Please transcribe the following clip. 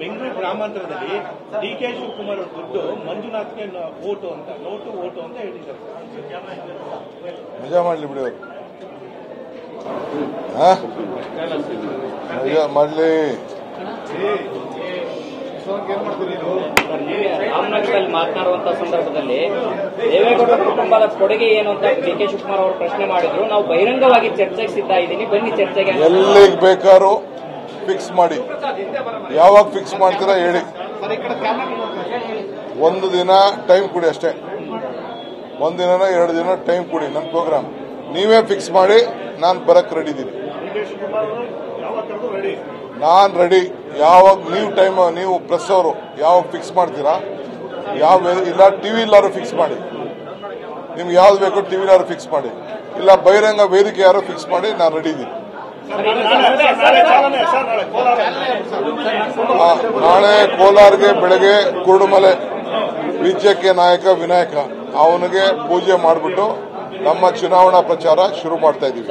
ಬೆಂಗಳೂರು ಗ್ರಾಮಾಂತರದಲ್ಲಿ ಡಿ.ಕೆ. ಶಿವಕುಮಾರ್ ಅವ್ರ ದುಡ್ಡು ಮಂಜುನಾಥ್ಗೆ ಓಟು ಅಂತ ನೋಟು ಓಟು ಅಂತ ಹೇಳಿದ್ದಾರೆ. ಮಜಾ ಮಾಡ್ಲಿ ಬಿಡಿ ಅವರು ಮಜಾ ಮಾಡ್ಲಿ. ರಾಮನಗರದಲ್ಲಿ ಮಾತನಾಡುವಂತ ಸಂದರ್ಭದಲ್ಲಿ ದೇವೇಗೌಡರ ಕುಟುಂಬದ ಕೊಡುಗೆ ಏನು ಅಂತ ಡಿ.ಕೆ. ಶಿವಕುಮಾರ್ ಅವರು ಪ್ರಶ್ನೆ ಮಾಡಿದ್ರು. ನಾವು ಬಹಿರಂಗವಾಗಿ ಚರ್ಚೆಗೆ ಸಿದ್ಧ ಇದ್ದೀನಿ, ಬನ್ನಿ ಚರ್ಚೆಗೆ. ಎಲ್ಲಿಗೆ ಬೇಕಾದ್ರೂ ಫಿಕ್ಸ್ ಮಾಡಿ, ಯಾವಾಗ ಫಿಕ್ಸ್ ಮಾಡ್ತೀರಾ ಹೇಳಿ. ಒಂದು ದಿನ ಟೈಮ್ ಕೊಡಿ ಅಷ್ಟೇ, ಒಂದಿನ 2 ದಿನ ಟೈಮ್ ಕೊಡಿ. ನನ್ನ ಪ್ರೋಗ್ರಾಮ್ ನೀವೇ ಫಿಕ್ಸ್ ಮಾಡಿ, ನಾನು ಬರಕ್ ರೆಡಿ ಇದ್ದೀನಿ. ನಾನ್ ರೆಡಿ. ಯಾವಾಗ ನೀವು ಟೈಮ್, ನೀವು ಪ್ರೆಸ್ ಅವರು ಯಾವಾಗ ಫಿಕ್ಸ್ ಮಾಡ್ತೀರಾ, ಯಾವ ಇಲ್ಲ ಟಿವಿ ಇಲ್ಲಾರು ಫಿಕ್ಸ್ ಮಾಡಿ, ನಿಮ್ಗೆ ಯಾವ್ದು ಬೇಕು ಟಿವಿ ಇಲ್ಲಾರು ಫಿಕ್ಸ್ ಮಾಡಿ, ಇಲ್ಲ ಬಹಿರಂಗ ವೇದಿಕೆ ಯಾರು ಫಿಕ್ಸ್ ಮಾಡಿ, ನಾನು ರೆಡಿ ಇದ್ದೀನಿ. ನಾಳೆ ಕೋಲಾರ್ಗೆ ಬೆಳಗ್ಗೆ ಕುರುಡುಮಲೆ ವಿಜಯಕ್ಕೆ ನಾಯಕ ವಿನಾಯಕ ಅವನಿಗೆ ಪೂಜೆ ಮಾಡಿಬಿಟ್ಟು ನಮ್ಮ ಚುನಾವಣಾ ಪ್ರಚಾರ ಶುರು ಮಾಡ್ತಾ ಇದೀವಿ.